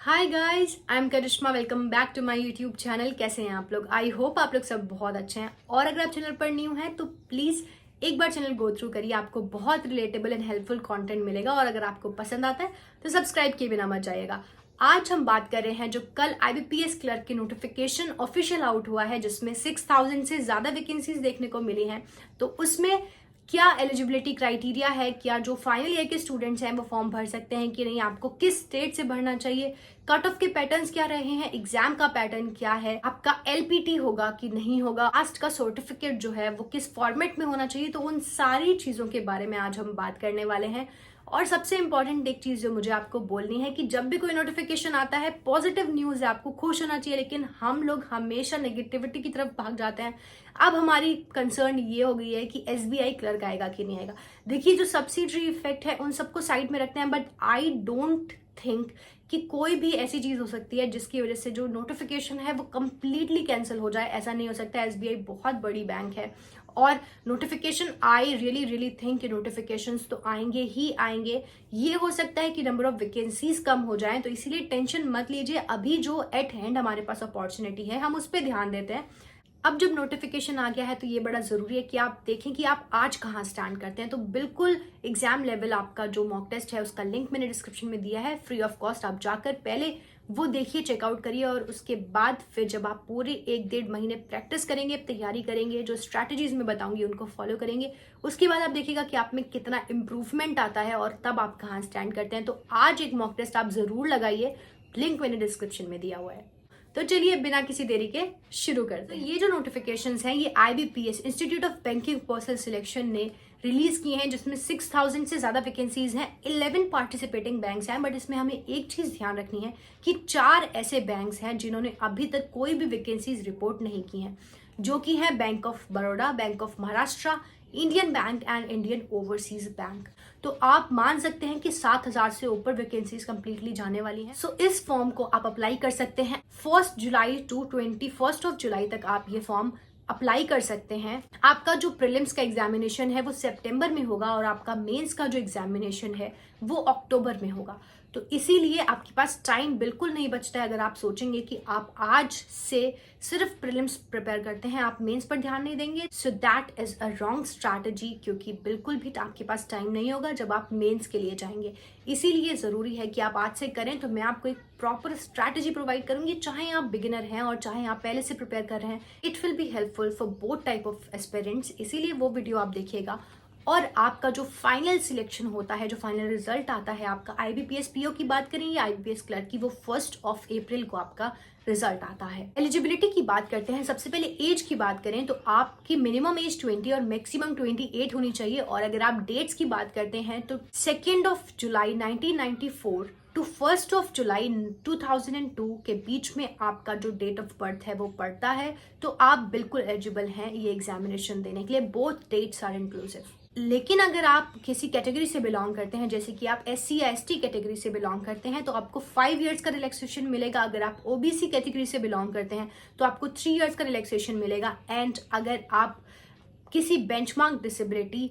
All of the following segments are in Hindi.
Hi guys, I am Karishma. Welcome back to my YouTube channel. कैसे हैं आप लोग? आई होप आप लोग सब बहुत अच्छे हैं। और अगर आप चैनल पर न्यू हैं तो प्लीज एक बार चैनल गो थ्रू करिए, आपको बहुत रिलेटेबल एंड हेल्पफुल कंटेंट मिलेगा। और अगर आपको पसंद आता है तो सब्सक्राइब किए बिना मत जाइएगा। आज हम बात कर रहे हैं जो कल IBPS क्लर्क की नोटिफिकेशन ऑफिशियल आउट हुआ है, जिसमें 6000 से ज्यादा वैकेंसीज देखने को मिली हैं। तो उसमें क्या एलिजिबिलिटी क्राइटेरिया है, क्या जो फाइनल ईयर के स्टूडेंट्स हैं वो फॉर्म भर सकते हैं कि नहीं, आपको किस स्टेट से भरना चाहिए, कट ऑफ के पैटर्न्स क्या रहे हैं, एग्जाम का पैटर्न क्या है, आपका LPT होगा कि नहीं होगा, कास्ट का सर्टिफिकेट जो है वो किस फॉर्मेट में होना चाहिए। तो उन सारी चीजों के बारे में आज हम बात करने वाले हैं। और सबसे इंपॉर्टेंट एक चीज जो मुझे आपको बोलनी है कि जब भी कोई नोटिफिकेशन आता है, पॉजिटिव न्यूज है, आपको खुश होना चाहिए, लेकिन हम लोग हमेशा नेगेटिविटी की तरफ भाग जाते हैं। अब हमारी कंसर्न ये हो गई है कि SBI क्लर्क आएगा कि नहीं आएगा। देखिए, जो सब्सिडरी इफेक्ट है उन सबको साइड में रखते हैं, बट आई डोंट थिंक कि कोई भी ऐसी चीज हो सकती है जिसकी वजह से जो नोटिफिकेशन है वो कंप्लीटली कैंसिल हो जाए। ऐसा नहीं हो सकता। SBI बहुत बड़ी बैंक है और notification, I really really think कि नोटिफिकेशंस तो आएंगे ही आएंगे। ये हो सकता है कि नंबर ऑफ वैकेंसीज कम हो जाएं, तो इसीलिए टेंशन मत लीजिए। अभी जो एट हैंड हमारे पास अपॉर्चुनिटी है हम उस पर ध्यान देते हैं। अब जब नोटिफिकेशन आ गया है तो ये बड़ा जरूरी है कि आप देखें कि आप आज कहाँ स्टैंड करते हैं। तो बिल्कुल एग्जाम लेवल आपका जो मॉक टेस्ट है उसका लिंक मैंने डिस्क्रिप्शन में दिया है, फ्री ऑफ कॉस्ट। आप जाकर पहले वो देखिए, चेकआउट करिए, और उसके बाद फिर जब आप पूरे 1-1.5 महीने प्रैक्टिस करेंगे, तैयारी करेंगे, जो स्ट्रैटेजीज में बताऊंगी उनको फॉलो करेंगे, उसके बाद आप देखिएगा कि आप में कितना इंप्रूवमेंट आता है और तब आप कहाँ स्टैंड करते हैं। तो आज एक मॉक टेस्ट आप जरूर लगाइए, लिंक मैंने डिस्क्रिप्शन में दिया हुआ है। तो चलिए बिना किसी देरी के शुरू करते हैं। ये जो नोटिफिकेशंस हैं ये IBPS institute of banking personal selection ने रिलीज किए हैं, जिसमें 6000 से ज्यादा वैकेंसीज हैं। 11 पार्टिसिपेटिंग बैंक्स हैं, बट इसमें हमें एक चीज ध्यान रखनी है कि 4 ऐसे बैंक्स हैं जिन्होंने अभी तक कोई भी वैकेंसीज रिपोर्ट नहीं की हैं, जो कि है bank of Baroda, bank of Maharashtra, Indian bank and Indian overseas bank. तो आप मान सकते हैं कि 7000 से ऊपर वैकेंसीज कंप्लीटली जाने वाली हैं। सो इस फॉर्म को आप अप्लाई कर सकते हैं 1 जुलाई टू 21 जुलाई तक आप ये फॉर्म अप्लाई कर सकते हैं। आपका जो प्रीलिम्स का एग्जामिनेशन है वो सितंबर में होगा और आपका मेंस का जो एग्जामिनेशन है वो अक्टूबर में होगा। तो इसीलिए आपके पास टाइम बिल्कुल नहीं बचता है। अगर आप सोचेंगे कि आप आज से सिर्फ प्रीलिम्स प्रिपेयर करते हैं, आप मेंस पर ध्यान नहीं देंगे, so that is a wrong strategy, क्योंकि बिल्कुल भी आपके पास टाइम नहीं होगा जब आप मेंस के लिए जाएंगे। इसीलिए जरूरी है कि आप आज से करें। तो मैं आपको एक प्रॉपर स्ट्रैटेजी प्रोवाइड करूंगी, चाहे आप बिगिनर हैं और चाहे आप पहले से प्रिपेयर कर रहे हैं। It will be helpful for both type of aspirants, इसीलिए वो वीडियो आप देखिएगा। और आपका जो फाइनल सिलेक्शन होता है, जो फाइनल रिजल्ट आता है आपका IBPS PO की बात करें या IBPS क्लर्क की, वो 1 अप्रैल को आपका रिजल्ट आता है। एलिजिबिलिटी की बात करते हैं। सबसे पहले एज की बात करें तो आपकी मिनिमम एज 20 और मैक्सिमम 28 होनी चाहिए। और अगर आप डेट्स की बात करते हैं तो 2 जुलाई 1994 टू 1 जुलाई 2002 के बीच में आपका जो डेट ऑफ बर्थ है वो पड़ता है। तो आप बिल्कुल एलिजिबल हैं ये एग्जामिनेशन देने के लिए। Both dates are inclusive. लेकिन अगर आप किसी कैटेगरी से बिलोंग करते हैं, जैसे कि आप SC या ST कैटेगरी से बिलोंग करते हैं, तो आपको 5 इयर्स का रिलैक्सेशन मिलेगा। अगर आप OBC कैटेगरी से बिलोंग करते हैं तो आपको 3 इयर्स का रिलैक्सेशन मिलेगा। एंड अगर आप किसी बेंचमार्क डिसेबिलिटी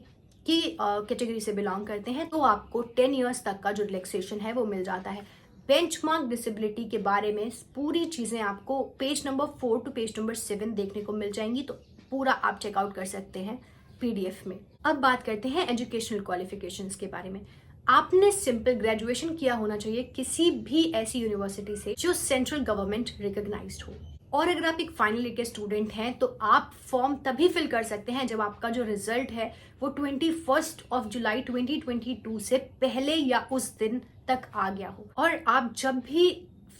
की कैटेगरी से बिलोंग करते हैं तो आपको 10 इयर्स तक का जो रिलैक्सेशन है वो मिल जाता है। बेंचमार्क डिसेबिलिटी के बारे में पूरी चीजें आपको page number 4 to page number 7 देखने को मिल जाएंगी, तो पूरा आप चेकआउट कर सकते हैं PDF में। अब बात करते हैं एजुकेशनल क्वालिफिकेशंस के बारे में। आपने सिंपल ग्रेजुएशन किया होना चाहिए किसी भी ऐसी यूनिवर्सिटी से जो सेंट्रल गवर्नमेंट रिकॉग्नाइज्ड हो। और अगर आप एक फाइनल ईयर के स्टूडेंट हैं तो आप फॉर्म तभी फिल कर सकते हैं जब आपका जो रिजल्ट है वो 21 जुलाई 2022 से पहले या उस दिन तक आ गया हो। और आप जब भी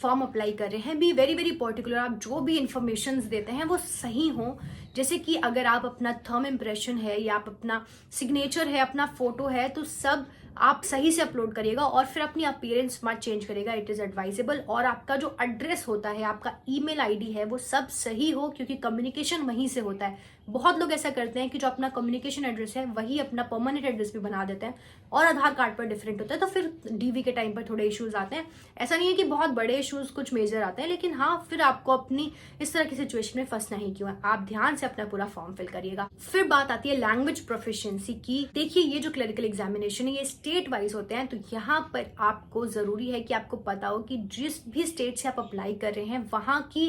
फॉर्म अप्लाई कर रहे हैं, बी वेरी वेरी पर्टिकुलर, आप जो भी इंफॉर्मेशन देते हैं वो सही हो। जैसे कि अगर आप अपना थंब इम्प्रेशन है या आप अपना सिग्नेचर है, अपना फोटो है, तो सब आप सही से अपलोड करिएगा और फिर अपनी अपीयरेंस मत चेंज करिएगा, इट इज एडवाइजेबल। और आपका जो एड्रेस होता है, आपका ईमेल आईडी है, वो सब सही हो, क्योंकि कम्युनिकेशन वहीं से होता है। बहुत लोग ऐसा करते हैं कि जो अपना कम्युनिकेशन एड्रेस है वही अपना परमानेंट एड्रेस भी बना देते हैं और आधार कार्ड पर डिफरेंट होता है, तो फिर DV के टाइम पर थोड़े इश्यूज आते हैं। ऐसा नहीं है कि बहुत बड़े इश्यूज, कुछ मेजर आते हैं, लेकिन हाँ, फिर आपको अपनी इस तरह की सिचुएशन में फंसना ही क्यों है। आप ध्यान से अपना पूरा फॉर्म फिल करिएगा। फिर बात आती है लैंग्वेज प्रोफिशिएंसी की। देखिए, ये जो क्लरिकल एग्जामिनेशन है ये स्टेट वाइज होते हैं, तो यहाँ पर आपको ज़रूरी है कि आपको पता हो कि जिस भी स्टेट से आप अप्लाई कर रहे हैं वहाँ की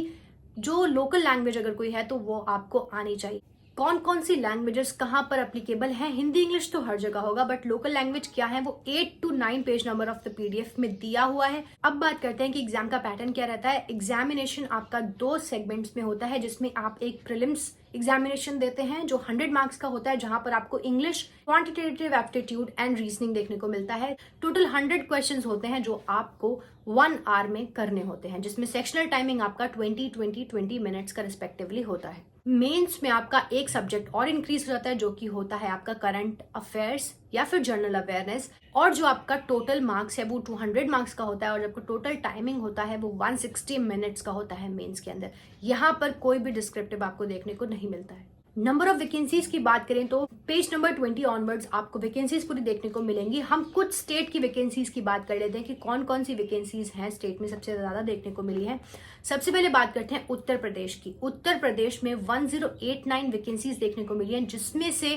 जो लोकल लैंग्वेज अगर कोई है तो वो आपको आनी चाहिए। कौन कौन सी लैंग्वेजेस कहाँ पर एप्लीकेबल हैं, हिंदी इंग्लिश तो हर जगह होगा, बट लोकल लैंग्वेज क्या है वो 8 to 9 page number of the PDF में दिया हुआ है। अब बात करते हैं कि एग्जाम का पैटर्न क्या रहता है। एग्जामिनेशन आपका 2 सेगमेंट्स में होता है, जिसमें आप एक प्रीलिम्स एग्जामिनेशन देते हैं जो 100 मार्क्स का होता है, जहां पर आपको English, quantitative aptitude and reasoning देखने को मिलता है। टोटल 100 क्वेश्चंस होते हैं जो आपको 1 आवर में करने होते हैं, जिसमें सेक्शनल टाइमिंग आपका 20 मिनट्स का रिस्पेक्टिवली होता है। मेंस में आपका एक सब्जेक्ट और इंक्रीज हो जाता है जो कि होता है आपका करंट अफेयर्स या फिर जनरल अवेयरनेस, और जो आपका टोटल मार्क्स है वो 200 मार्क्स का होता है, और आपका टोटल टाइमिंग होता है वो 160 मिनट्स का होता है मेंस के अंदर। यहाँ पर कोई भी डिस्क्रिप्टिव आपको देखने को नहीं मिलता है। नंबर ऑफ वैकेंसीज की बात करें तो पेज नंबर 20 ऑनवर्ड्स आपको वैकेंसीज पूरी देखने को मिलेंगी। हम कुछ स्टेट की वैकेंसीज की बात कर लेते हैं कि कौन कौन सी वैकेंसीज हैं स्टेट में सबसे ज्यादा देखने को मिली है। सबसे पहले बात करते हैं उत्तर प्रदेश की। उत्तर प्रदेश में 1089 वैकेंसीज देखने को मिली है, जिसमें से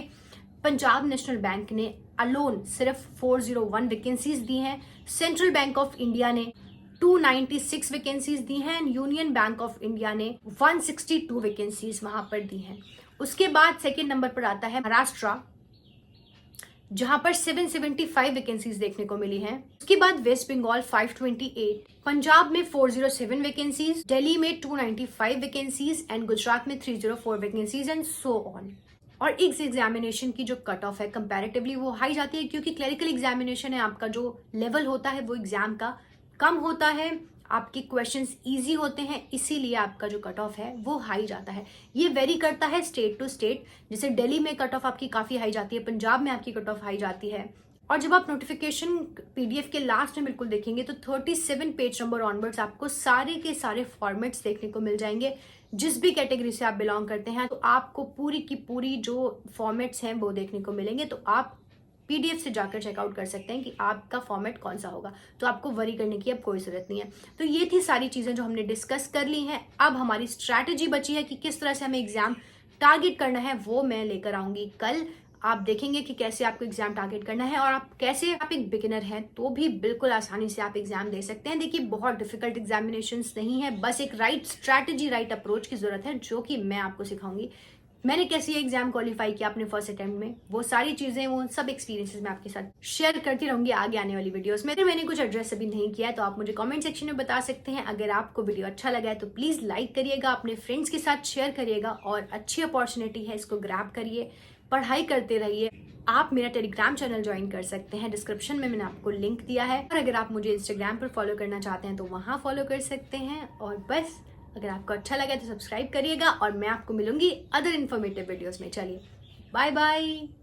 पंजाब नेशनल बैंक ने अलोन सिर्फ 401 वैकेंसीज दी हैं। सेंट्रल बैंक ऑफ इंडिया ने 296 वैकेंसीज दी हैं। यूनियन बैंक ऑफ इंडिया ने 162 वैकेंसीज वहां पर दी हैं। उसके बाद सेकेंड नंबर पर आता है महाराष्ट्र, जहां पर 775 वैकेंसीज देखने को मिली हैं। उसके बाद वेस्ट बंगाल 528, पंजाब में 407 वैकेंसीज, दिल्ली में 295 वैकेंसीज एंड गुजरात में 304 वैकेंसीज एंड सो ऑन। और इस एग्जामिनेशन की जो कट ऑफ है कंपैरेटिवली वो हाई जाती है, क्योंकि क्लरिकल एग्जामिनेशन है, आपका जो लेवल होता है वो एग्जाम का कम होता है, आपके क्वेश्चंस इजी होते हैं, इसीलिए आपका जो कट ऑफ है वो हाई जाता है। ये वेरी करता है स्टेट टू स्टेट, जैसे दिल्ली में कट ऑफ आपकी काफी हाई जाती है, पंजाब में आपकी कट ऑफ हाई जाती है। और जब आप नोटिफिकेशन पीडीएफ के लास्ट में बिल्कुल देखेंगे तो 37 पेज नंबर ऑनवर्ड्स आपको सारे के सारे फॉर्मेट्स देखने को मिल जाएंगे। जिस भी कैटेगरी से आप बिलोंग करते हैं तो आपको पूरी की पूरी जो फॉर्मेट्स हैं वो देखने को मिलेंगे, तो आप पीडीएफ से जाकर चेकआउट कर सकते हैं कि आपका फॉर्मेट कौन सा होगा, तो आपको वरी करने की अब कोई जरूरत नहीं है। तो ये थी सारी चीजें जो हमने डिस्कस कर ली हैं। अब हमारी स्ट्रैटेजी बची है कि किस तरह से हमें एग्जाम टारगेट करना है, वो मैं लेकर आऊंगी कल। आप देखेंगे कि कैसे आपको एग्जाम टारगेट करना है, और आप कैसे, आप एक बिगिनर हैं तो भी बिल्कुल आसानी से आप एग्जाम दे सकते हैं। देखिए बहुत डिफिकल्ट एग्जामिनेशंस नहीं है, बस एक राइट स्ट्रैटेजी, राइट अप्रोच की जरूरत है, जो कि मैं आपको सिखाऊंगी। मैंने कैसे एग्जाम क्वालिफाई किया अपने फर्स्ट अटेम्प्ट में, वो सारी चीजें, वो सब एक्सपीरियंसेस मैं आपके साथ शेयर करती रहूंगी आगे आने वाली वीडियोस में। अगर मैंने कुछ एड्रेस अभी नहीं किया है तो आप मुझे कमेंट सेक्शन में बता सकते हैं। अगर आपको वीडियो अच्छा लगा है तो प्लीज लाइक करिएगा, अपने फ्रेंड्स के साथ शेयर करिएगा, और अच्छी अपॉर्चुनिटी है, इसको ग्रैब करिए, पढ़ाई करते रहिए। आप मेरा टेलीग्राम चैनल ज्वाइन कर सकते हैं, डिस्क्रिप्शन में मैंने आपको लिंक दिया है। और अगर आप मुझे इंस्टाग्राम पर फॉलो करना चाहते हैं तो वहां फॉलो कर सकते हैं। और बस, अगर आपको अच्छा लगा तो सब्सक्राइब करिएगा, और मैं आपको मिलूंगी अदर इन्फॉर्मेटिव वीडियोस में। चलिए बाय बाय।